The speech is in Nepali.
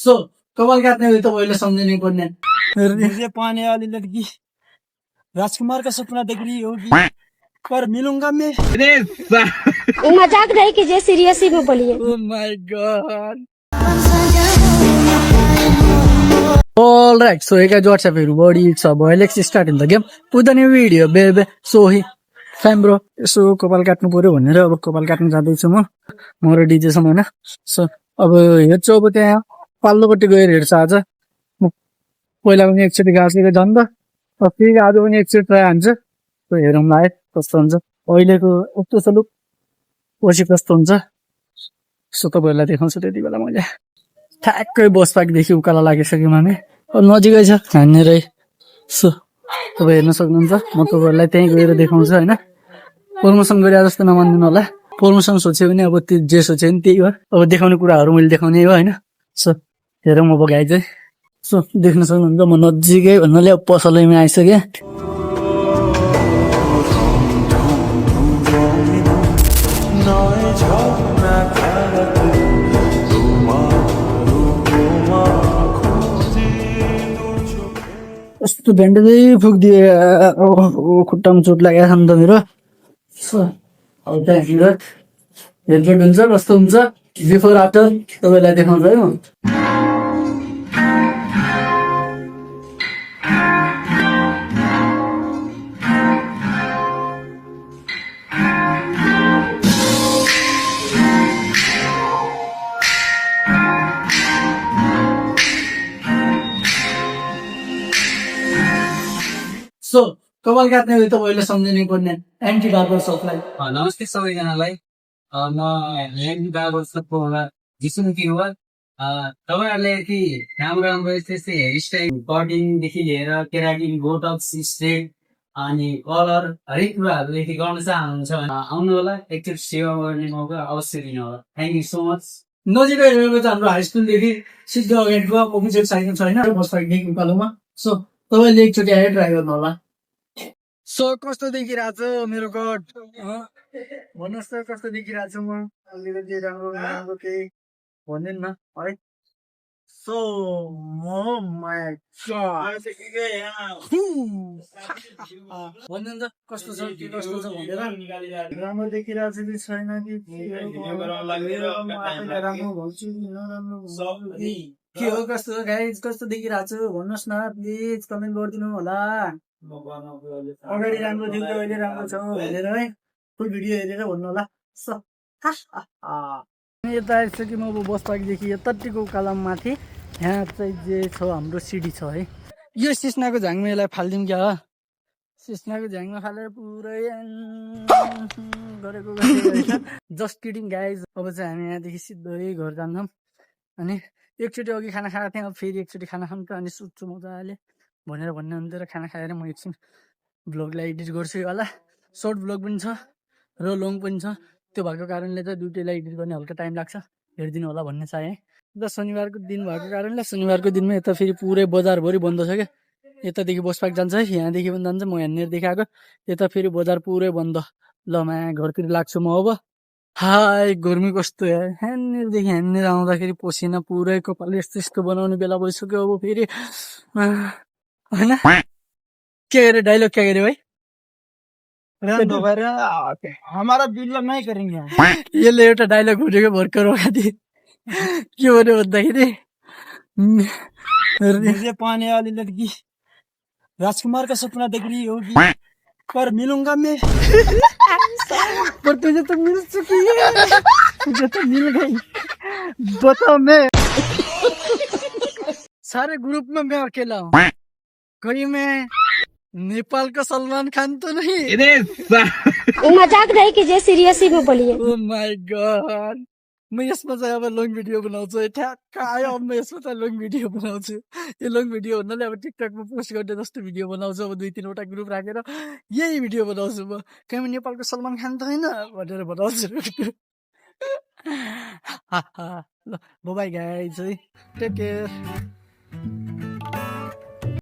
सो कपाल काट्ने हो तो पहले समझने पर्ने मुझे पाने वाली लड़की राजकुमार का सपना देख रही होगी पर मिलूंगा मैं। मजाक नहीं कीजिए, सीरियस ही में बोलिए। Oh my god. Alright, so hey guys, what's up everybody? It's our boy Alex starting the game with a new video, baby. So he fam bro. So कपाल काट्नु पर्यो भनेर अब कपाल काट्नु जाँदैछु म र डीजे सम हैन। सो अब हेर्छु अब त्यहाँ पाल्लोपट्टि गएर हेर्छु आज। म पहिला पनि एकचोटि गासेको झन् त। अब फेरि आज पनि एकचोटि ट्राई हान्छु। सो हेरौँला है कस्तो हुन्छ। अहिलेको उस्तो सलुक पछि कस्तो हुन्छ। सो तपाईहरुलाई देखाउँछु त्यति बेला मैले। ठ्याक्कै बस पार्कदेखि उकालो लागिसक्यौँ हामी। अब नजिकै छ हान्नेरै। सो तपाईँ हेर्न सक्नुहुन्छ। म तपाईहरुलाई त्यहीँ गएर देखाउँछु हैन। प्रमोसन गरे जस्तो नमान्दिनु होला। प्रमोसन सोचे पनि अब त्यो जे सोचे पनि त्यही हो। अब देखाउने कुराहरु मैले देखाउने हो हैन। सो हेरौँ अब गाइज है। सो देख्न सक्नुहुन्छ म नजिकै भन्नाले अब पसलैमा आइसके। यस्तो भेन्डै फुक्दिए खुट्टामा चोट लागेको छ नि त मेरो। अब त्यहाँतिर हेलमेट हुन्छ कस्तो हुन्छ बिफोर आफ्टर तपाईँलाई देखाउँछु है म। सो कपाल काट्ने हो त पहिले सम्झिनु पर्ने एन्टी बार्बर सपलाई। नमस्ते सबैजनालाई म एन्टी बार्बर सपको जिसुमुखी हो। तपाईँहरूले यति राम्रो राम्रो यस्तै हेयर स्टाइल कटिङदेखि लिएर केराटिन बोटक्स स्ट्रेट अनि कलर हरेक कुराहरू यदि गर्न चाहनुहुन्छ भने आउनु होला। एकचोटि सेवा गर्ने मौका अवश्य दिनु होला। Thank you so much. नजिकै हेरेको त हाम्रो हाई स्कुलदेखि सिधै अगाडिको अपोजिट साइडमा छैन बस पार्कदेखि उकालोमा। सो तपाईँले एकचोटि आएर ट्राई गर्नु होला। सो कस्तो देखिरहेको छ मेरो गड भन्नुहोस् त कस्तो देखिरहेको छु म। अलिकति राम्रो राम्रो केही भनिदिनु न है। सो भन्नुहुन्छ कस्तो छ के कस्तो छ भनेर। राम्रो देखिरहेको छ कि छैन कि राम्रो भन्छु के हो कस्तो गाइज कस्तो देखिरहेको छु भन्नुहोस् न प्लिज कमेन्ट गरिदिनु होला। अगाडि राम्रो थियो कि अहिले राम्रो छ भनेर है फुल भिडियो हेरेर भन्नु होला। यता आइसक्यो म अब बस पार्कदेखि यतातिको उकालोमा माथि। यहाँ चाहिँ जे छ हाम्रो सिडी छ है। यो सिस्नाको झाङमा यसलाई फालिदिउँ क्या। सिस्नाको झाङमा फालेर पुरै गरेको जस्ट किडिङ गाइज। अब चाहिँ हामी यहाँदेखि सिधै घर जान्छौँ। अनि एकचोटि अघि खाना खाएको थिएँ अब फेरि एकचोटि खाना खान्छ अनि सुत्छु मजाले भनेर भन्ने हुन्थ्यो। र खाना खाएर म एकछिन भ्लगलाई एडिट गर्छु। यो वाला सर्ट भ्लग पनि छ र लङ पनि छ। त्यो भएको कारणले चाहिँ दुइटैलाई एडिट गर्ने हल्का टाइम लाग्छ। हेरिदिनु होला भन्ने चाहे र शनिबारको दिन भएको कारणले शनिबारको दिनमा यता फेरि पुरै बजारभरि बन्द छ क्या। यतादेखि बस पार्क जान्छ है यहाँदेखि पनि जान्छ। म यहाँनिरदेखि आएको यता फेरि बजार पुरै बन्द। ल मा घरतिर लाग्छु म अब। हाय गर्मी कस्तो यार। यहाँनिरदेखि यहाँनिर आउँदाखेरि पसिना पुरै कपाल यस्तो यस्तो बनाउने बेला भइसक्यो अब फेरि होइन। के अरे डायलॉग क्या अरे भाइ हमारा बिल्ला नहीं करेंगे। यसले एउटा डायलग भनेको भर्खर अगाडि के भन्यो भन्दाखेरि मुझे पाने वाली लड़की राजकुमार का सपना देख रही होगी पर मिलूंगा मैं। पर तुझे तो मिल चुकी है। तुझे तो मिल गई बताओ मैं सारे ग्रुप में मैं अकेला हूँ। कहीं मैं नेपाल का सलमान खान तो नहीं। मजाक नहीं कीजिए, सीरियस ही में बोलिए। Oh my god. म यसमा चाहिँ अब लङ भिडियो बनाउँछु ठ्याक्क आयो। अब म यसमा चाहिँ लङ भिडियो बनाउँछु। यो लङ भिडियो भन्नाले अब टिकटकमा पोस्ट गर्ने जस्तो भिडियो बनाउँछु। अब 2-3वटा ग्रुप राखेर यही भिडियो बनाउँछु म। कहीँ नेपालको सलमान खान त होइन भनेर बनाउँछु। ल बाइ गाइज है टेक केयर।